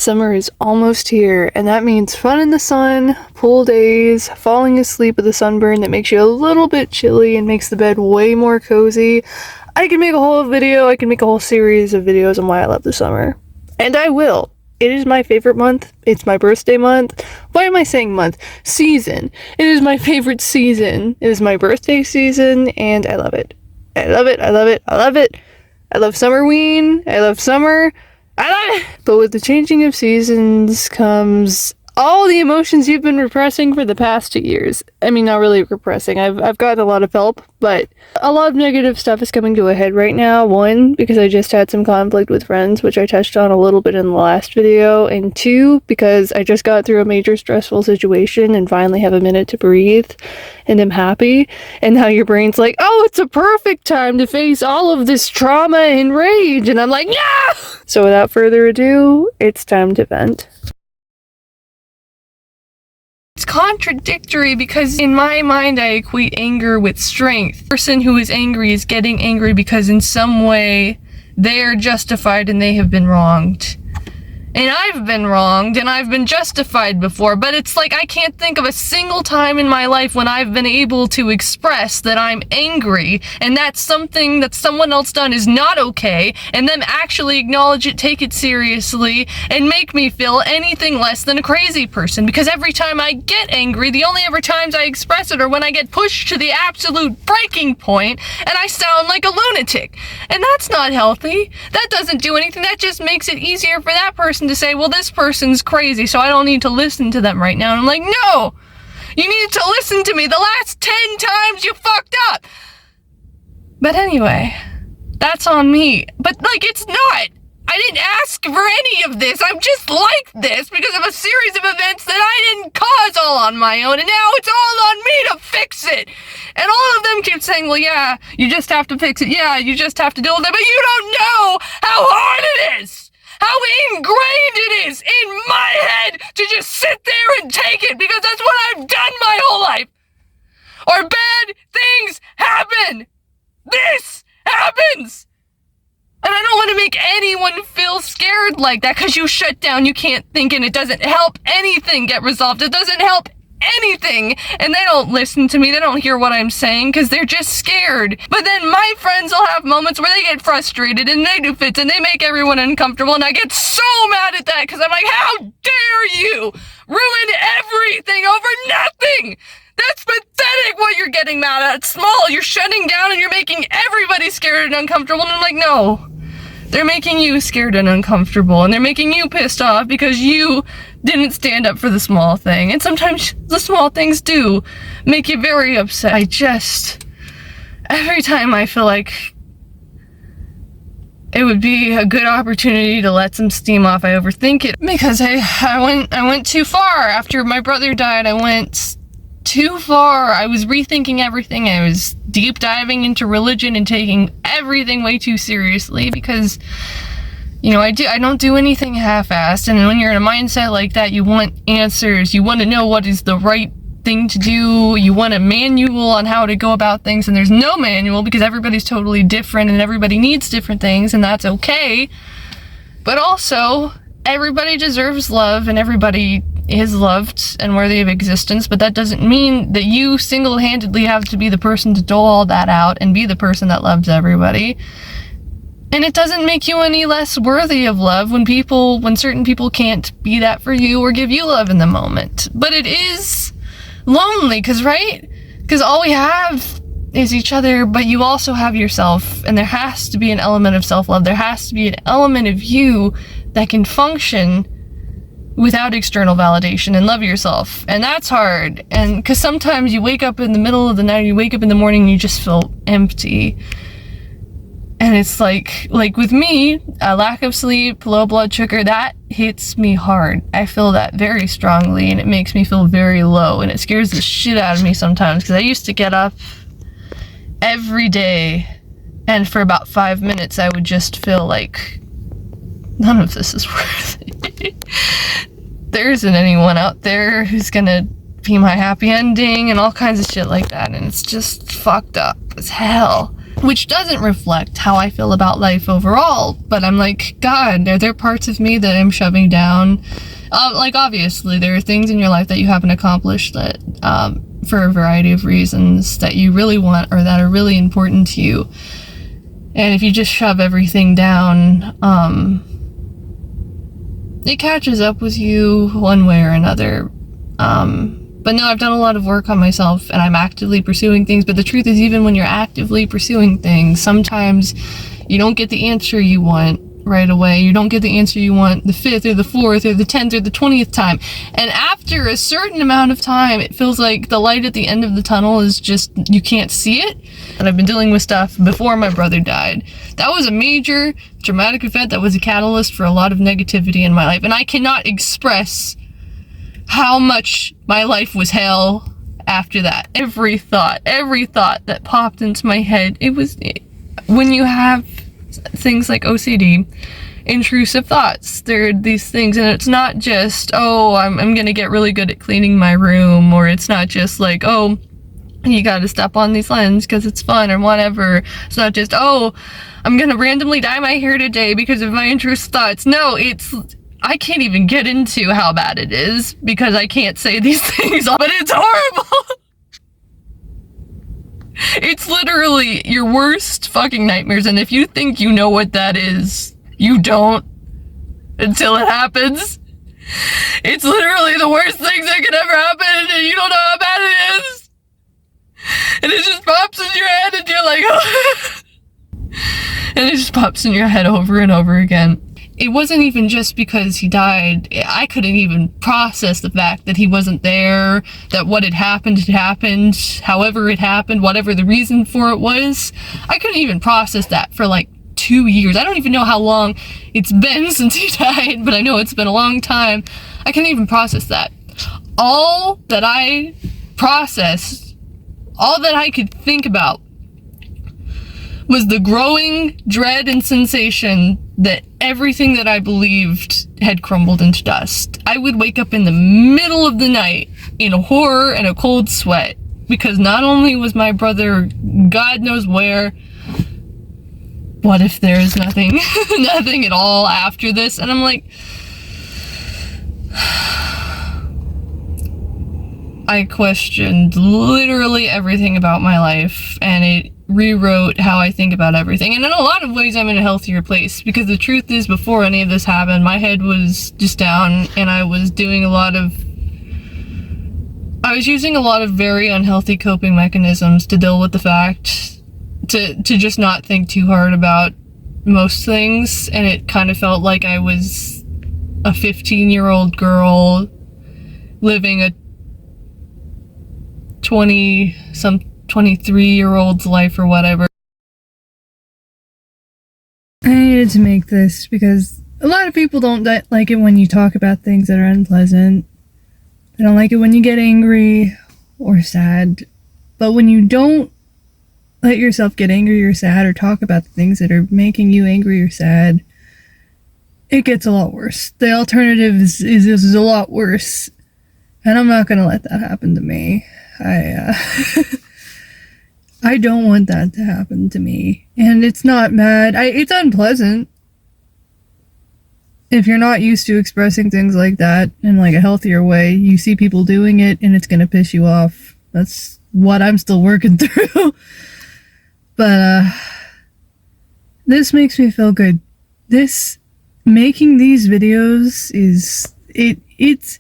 Summer is almost here, and that means fun in the sun, pool days, falling asleep with a sunburn that makes you a little bit chilly and makes the bed way more cozy. I can make a whole video, I can make a whole series of videos on why I love the summer. And I will. It is my favorite month. It's my birthday month. Why am I saying month? Season. It is my favorite season. It is my birthday season, and I love it. I love it, I love it, I love it. I love Summerween. I love summer. I love it! But with the changing of seasons comes all the emotions you've been repressing for the past 2 years. I mean, not really repressing. I've gotten a lot of help, but a lot of negative stuff is coming to a head right now. One, because I just had some conflict with friends, which I touched on a little bit in the last video. And two, because I just got through a major stressful situation and finally have a minute to breathe and am happy. And now your brain's like, oh, it's a perfect time to face all of this trauma and rage. And I'm like, yeah! So without further ado, it's time to vent. It's contradictory because in my mind I equate anger with strength. The person who is angry is getting angry because in some way they are justified and they have been wronged. And I've been wronged and I've been justified before, but it's like I can't think of a single time in my life when I've been able to express that I'm angry and that something that someone else done is not okay, and them actually acknowledge it, take it seriously, and make me feel anything less than a crazy person. Because every time I get angry, the only ever times I express it are when I get pushed to the absolute breaking point and I sound like a lunatic. And that's not healthy. That doesn't do anything. That just makes it easier for that person to say, well, this person's crazy, so I don't need to listen to them right now. And I'm like, no! You needed to listen to me the last 10 times you fucked up! But anyway, that's on me. But, like, it's not! I didn't ask for any of this. I'm just like this because of a series of events that I didn't cause all on my own, and now it's all on me to fix it! And all of them keep saying, well, yeah, you just have to fix it. Yeah, you just have to deal with it. But you don't know how hard it is! How ingrained it is in my head to just sit there and take it because that's what I've done my whole life. Or bad things happen. This happens. And I don't want to make anyone feel scared like that because you shut down, you can't think, and it doesn't help anything get resolved. It doesn't help anything, and they don't listen to me, they don't hear what I'm saying because they're just scared. But then my friends will have moments where they get frustrated and they do fits and they make everyone uncomfortable, and I get so mad at that because I'm like, how dare you ruin everything over nothing? That's pathetic what you're getting mad at. It's small, you're shutting down and you're making everybody scared and uncomfortable, and I'm like, no. They're making you scared and uncomfortable, and they're making you pissed off because you didn't stand up for the small thing. And sometimes the small things do make you very upset. Every time I feel like it would be a good opportunity to let some steam off, I overthink it. Because I went too far. After my brother died, I went too far. I was rethinking everything. I was deep diving into religion and taking everything way too seriously because, you know, I don't do anything half-assed, and when you're in a mindset like that, you want answers, you want to know what is the right thing to do, you want a manual on how to go about things, and there's no manual because everybody's totally different and everybody needs different things, and that's okay. But also, everybody deserves love and everybody is loved and worthy of existence, but that doesn't mean that you single-handedly have to be the person to dole all that out and be the person that loves everybody. And it doesn't make you any less worthy of love when certain people can't be that for you or give you love in the moment. But it is lonely, because all we have is each other, but you also have yourself, and there has to be an element of self-love. There has to be an element of you that can function without external validation and love yourself. And that's hard. And because sometimes you wake up in the middle of the night, you wake up in the morning and you just feel empty. And it's like with me, a lack of sleep, low blood sugar, that hits me hard. I feel that very strongly and it makes me feel very low, and it scares the shit out of me sometimes because I used to get up every day and for about 5 minutes I would just feel like none of this is worth it. There isn't anyone out there who's gonna be my happy ending and all kinds of shit like that, and it's just fucked up as hell. which doesn't reflect how I feel about life overall. But I'm like, God, are there parts of me that I'm shoving down? Like, obviously, there are things in your life that you haven't accomplished that, for a variety of reasons, that you really want or that are really important to you. And if you just shove everything down, it catches up with you one way or another. But no, I've done a lot of work on myself and I'm actively pursuing things. But the truth is, even when you're actively pursuing things, sometimes you don't get the answer you want right away. You don't get the answer you want the 5th or the 4th or the 10th or the 20th time. And after a certain amount of time, it feels like the light at the end of the tunnel is just, you can't see it. And I've been dealing with stuff before my brother died. That was a major traumatic event that was a catalyst for a lot of negativity in my life. And I cannot express how much my life was hell after that. Every thought that popped into my head, when you have things like OCD, intrusive thoughts, there are these things, and it's not just, oh, I'm gonna get really good at cleaning my room, or it's not just like, oh, you gotta step on these lens because it's fun or whatever. It's not just, oh, I'm gonna randomly dye my hair today because of my intrusive thoughts. No, I can't even get into how bad it is because I can't say these things, but it's horrible. It's literally your worst fucking nightmares, and if you think you know what that is, you don't until it happens. It's literally the worst things that could ever happen, and you don't know how bad it is. And it just pops in your head, and you're like, oh. And it just pops in your head over and over again. It wasn't even just because he died. I couldn't even process the fact that he wasn't there, that what had happened, however it happened, whatever the reason for it was. I couldn't even process that for like 2 years. I don't even know how long it's been since he died, but I know it's been a long time. I can't even process that. All that I processed, all that I could think about, was the growing dread and sensation that everything that I believed had crumbled into dust. I would wake up in the middle of the night in horror and a cold sweat, because not only was my brother God knows where, what if there is nothing, nothing at all after this? And I'm like, I questioned literally everything about my life, and it rewrote how I think about everything. And in a lot of ways, I'm in a healthier place, because the truth is, before any of this happened, my head was just down, and I was using a lot of very unhealthy coping mechanisms to deal with the fact, to just not think too hard about most things. And it kind of felt like I was a 15-year-old girl living a 23-year-old's life or whatever. I needed to make this because a lot of people don't like it when you talk about things that are unpleasant. They don't like it when you get angry or sad. But when you don't let yourself get angry or sad, or talk about the things that are making you angry or sad, it gets a lot worse. The alternative is a lot worse. And I'm not gonna let that happen to me. I don't want that to happen to me. And it's not bad. It's unpleasant. If you're not used to expressing things like that in like a healthier way, you see people doing it and it's gonna piss you off. That's what I'm still working through. But this makes me feel good. Making these videos it's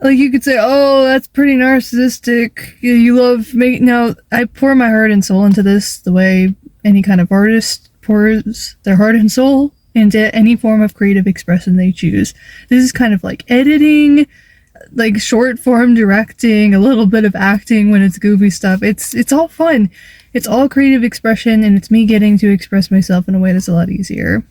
like, you could say, oh, that's pretty narcissistic. You love me. Now, I pour my heart and soul into this the way any kind of artist pours their heart and soul into any form of creative expression they choose. This is kind of like editing, like short form directing, a little bit of acting when it's goofy stuff. It's all fun. It's all creative expression, and it's me getting to express myself in a way that's a lot easier.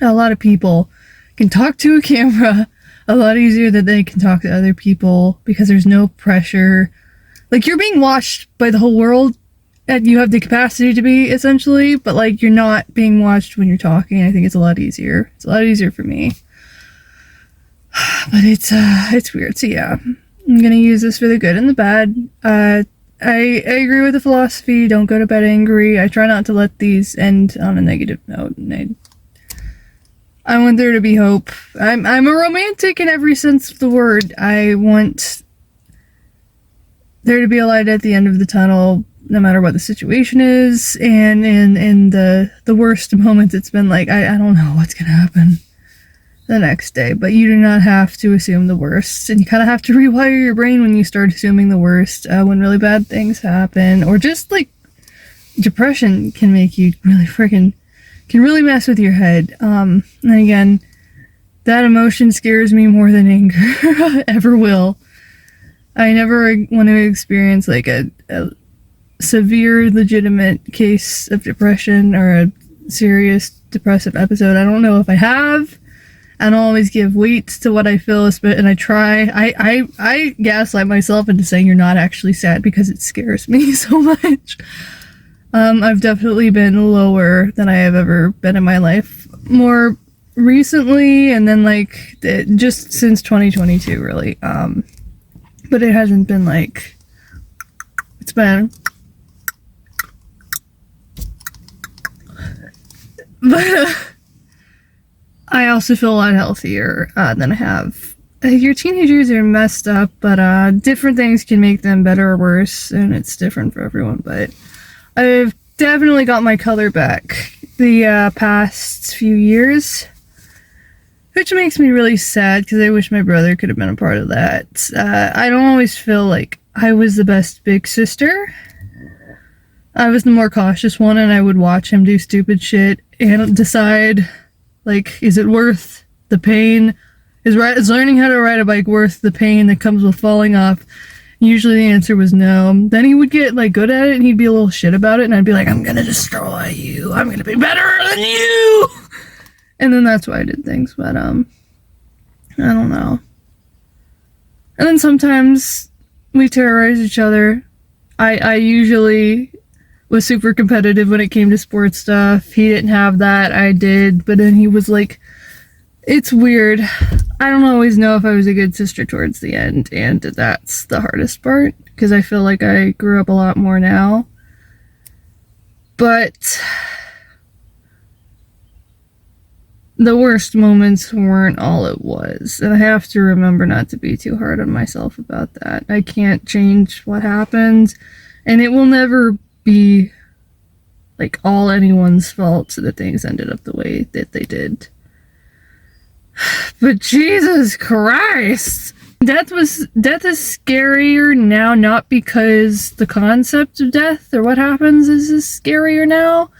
A lot of people can talk to a camera a lot easier than they can talk to other people, because there's no pressure. Like, you're being watched by the whole world, and you have the capacity to be, essentially, but like, you're not being watched when you're talking. I think it's a lot easier. It's a lot easier for me. But it's weird. So yeah, I'm gonna use this for the good and the bad. I agree with the philosophy. Don't go to bed angry. I try not to let these end on a negative note. And I want there to be hope. I'm a romantic in every sense of the word. I want there to be a light at the end of the tunnel, no matter what the situation is. And in the worst moments, it's been like, I don't know what's gonna happen the next day, but you do not have to assume the worst, and you kind of have to rewire your brain when you start assuming the worst when really bad things happen, or just like depression can make you can really mess with your head. And again, that emotion scares me more than anger ever will. I never want to experience like a severe legitimate case of depression or a serious depressive episode. I don't know if I have. I don't always give weight to what I feel, and I try. I gaslight myself into saying you're not actually sad because it scares me so much. I've definitely been lower than I have ever been in my life. More recently, and then like just since 2022, really. But it hasn't been like it's been. But. I also feel a lot healthier than I have. Your teenagers are messed up, but different things can make them better or worse, and it's different for everyone. But I've definitely got my color back the past few years, which makes me really sad because I wish my brother could have been a part of that. I don't always feel like I was the best big sister. I was the more cautious one, and I would watch him do stupid shit and decide, like, is it worth the pain? Is learning how to ride a bike worth the pain that comes with falling off? Usually the answer was no. Then he would get like good at it and he'd be a little shit about it, and I'd be like, I'm gonna destroy you. I'm gonna be better than you. And then that's why I did things, but I don't know. And then sometimes we terrorize each other. I usually was super competitive when it came to sports stuff. He didn't have that, I did, but then he was like, it's weird. I don't always know if I was a good sister towards the end, and that's the hardest part, because I feel like I grew up a lot more now. But the worst moments weren't all it was, and I have to remember not to be too hard on myself about that. I can't change what happened, and it will never be like all anyone's fault that things ended up the way that they did. But Jesus Christ, death is scarier now, not because the concept of death or what happens is scarier now,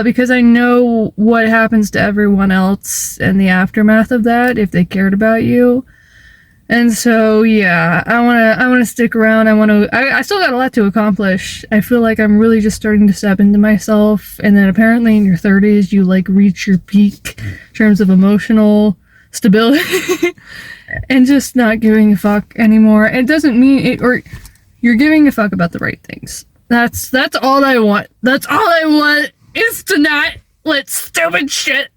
because I know what happens to everyone else and the aftermath of that if they cared about you. And so, yeah, I want to stick around. I still got a lot to accomplish. I feel like I'm really just starting to step into myself. And then apparently in your 30s, you like reach your peak in terms of emotional stability and just not giving a fuck anymore. It doesn't mean it, or you're giving a fuck about the right things. That's all I want. That's all I want is to not let stupid shit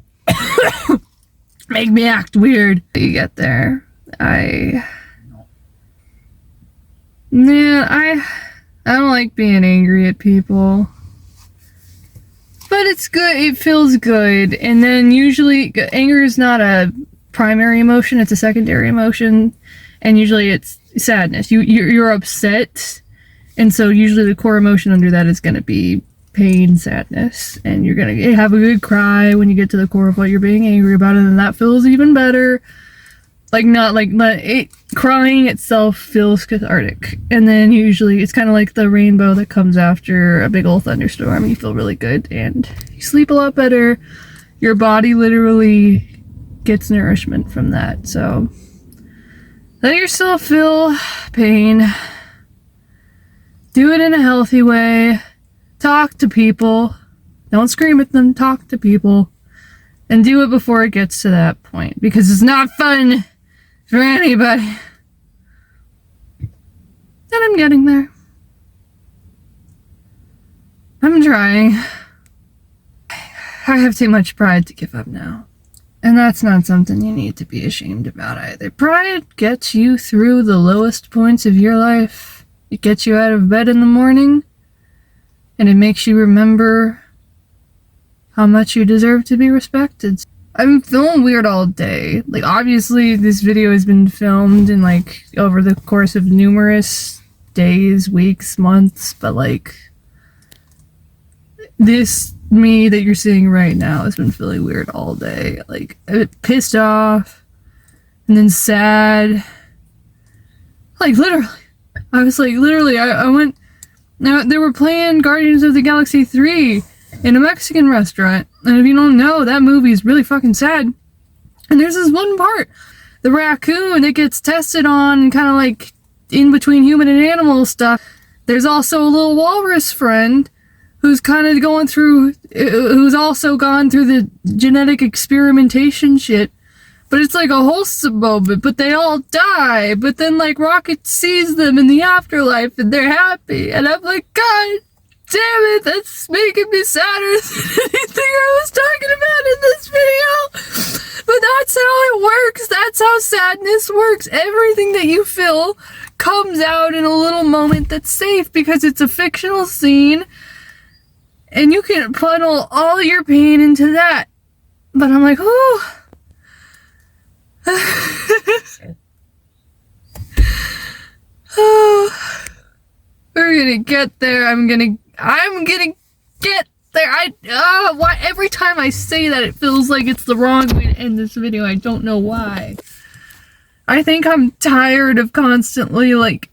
make me act weird. You get there. I don't like being angry at people, but it's good. It feels good. And then usually anger is not a primary emotion, it's a secondary emotion, and usually it's sadness. You're upset, and so usually the core emotion under that is going to be pain, sadness, and you're going to have a good cry when you get to the core of what you're being angry about, and then that feels even better. Like, not like, crying itself feels cathartic. And then usually it's kind of like the rainbow that comes after a big old thunderstorm. You feel really good and you sleep a lot better. Your body literally gets nourishment from that. So let yourself feel pain. Do it in a healthy way. Talk to people. Don't scream at them. Talk to people. And do it before it gets to that point, because it's not fun for anybody. And I'm getting there. I'm trying. I have too much pride to give up now. And that's not something you need to be ashamed about either. Pride gets you through the lowest points of your life. It gets you out of bed in the morning, and it makes you remember how much you deserve to be respected. I've been feeling weird all day. Like, obviously, this video has been filmed in, like, over the course of numerous days, weeks, months, but, like, this me that you're seeing right now has been feeling weird all day. Like, a bit pissed off, and then sad. Like, literally. I was like, literally, I went... Now, they were playing Guardians of the Galaxy 3 in a Mexican restaurant. And if you don't know, that movie is really fucking sad. And there's this one part, the raccoon that gets tested on and kind of like in between human and animal stuff. There's also a little walrus friend who's kind of going through, who's also gone through the genetic experimentation shit. But it's like a wholesome moment, but they all die. But then, like, Rocket sees them in the afterlife, and they're happy. And I'm like, God damn it, that's making me sadder than anything I was talking about in this video. But that's how it works. That's how sadness works. Everything that you feel comes out in a little moment that's safe, because it's a fictional scene, and you can funnel all your pain into that. But I'm like, oh. Oh, we're gonna get there. I'm gonna get there. Why every time I say that it feels like it's the wrong way to end this video. I don't know why. I think I'm tired of constantly like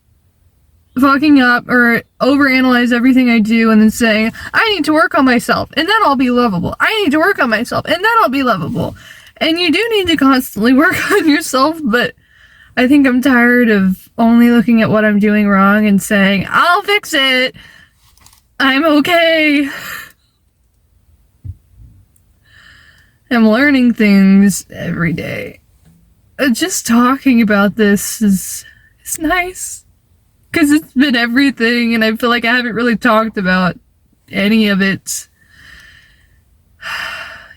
fucking up or overanalyze everything I do and then saying, I need to work on myself and then I'll be lovable. I need to work on myself and then I'll be lovable. And you do need to constantly work on yourself, but I think I'm tired of only looking at what I'm doing wrong and saying, I'll fix it. I'm okay. I'm learning things every day. Just talking about this is nice. Because it's been everything, and I feel like I haven't really talked about any of it.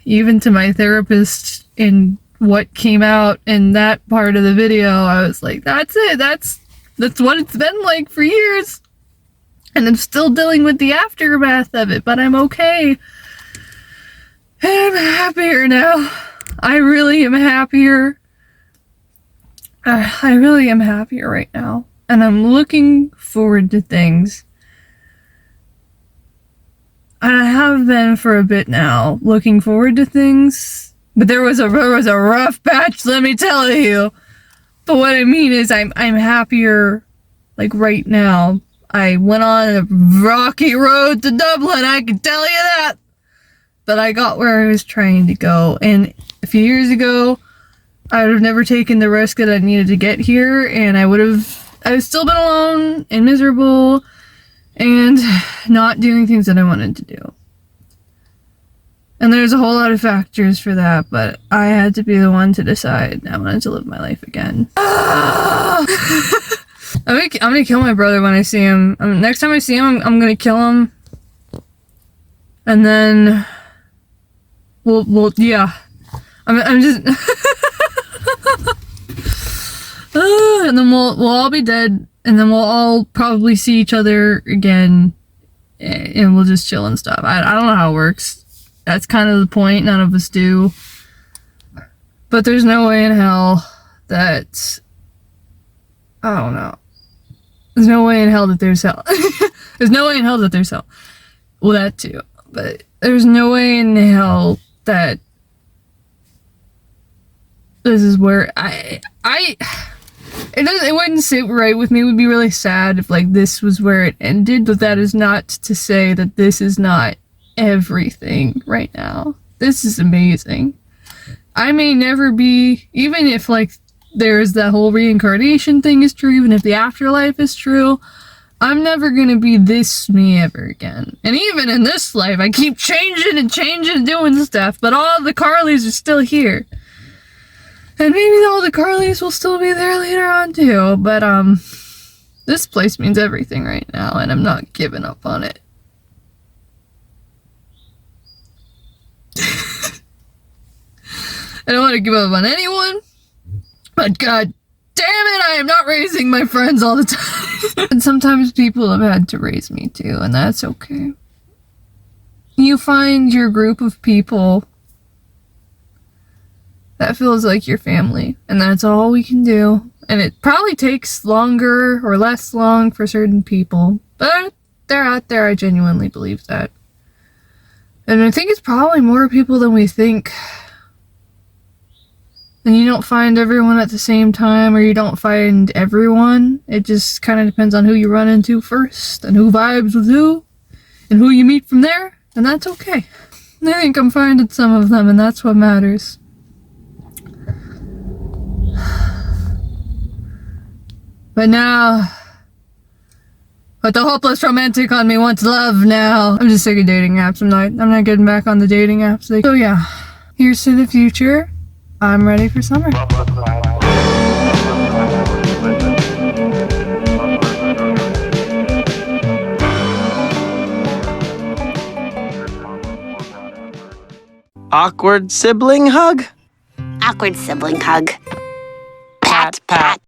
Even to my therapist in what came out in that part of the video, I was like, that's it. That's what it's been like for years. And I'm still dealing with the aftermath of it, but I'm okay. And I'm happier now. I really am happier. I really am happier right now. And I'm looking forward to things. And I have been for a bit now, looking forward to things. But there was a rough patch, let me tell you. But what I mean is I'm happier, like, right now. I went on a rocky road to Dublin, I can tell you that. But I got where I was trying to go. And a few years ago, I would have never taken the risk that I needed to get here. And I would have still been alone and miserable and not doing things that I wanted to do. And there's a whole lot of factors for that, but I had to be the one to decide I wanted to live my life again. I'm gonna kill my brother when I see him. Next time I see him, I'm gonna kill him. And then yeah. I'm just and then we'll all be dead, and then we'll all probably see each other again, and we'll just chill and stuff. I don't know how it works. That's kind of the point. None of us do. But there's no way in hell that... I don't know. There's no way in hell that there's hell. There's no way in hell that there's hell. Well, that too. But there's no way in hell that this is where it wouldn't sit right with me. It would be really sad if, like, this was where it ended, but that is not to say that this is not everything right now. This is amazing. I may never be, even if, like, there's that whole reincarnation thing is true, even if the afterlife is true, I'm never gonna be this me ever again. And even in this life, I keep changing and doing stuff, but all the Carlys are still here. And maybe all the Carlys will still be there later on too, but this place means everything right now, and I'm not giving up on it. I don't want to give up on anyone, but god damn it, I am not raising my friends all the time. And sometimes people have had to raise me too, and that's okay. You find your group of people that feels like your family, and that's all we can do. And it probably takes longer or less long for certain people, but they're out there. I genuinely believe that. And I think it's probably more people than we think. And you don't find everyone at the same time, or you don't find everyone. It just kind of depends on who you run into first, and who vibes with who, and who you meet from there, and that's okay. And I think I'm finding some of them, and that's what matters. But now, but the hopeless romantic on me wants love now. I'm just sick of dating apps. I'm not getting back on the dating apps. So yeah, here's to the future. I'm ready for summer. Awkward sibling hug? Awkward sibling hug. Pat, pat.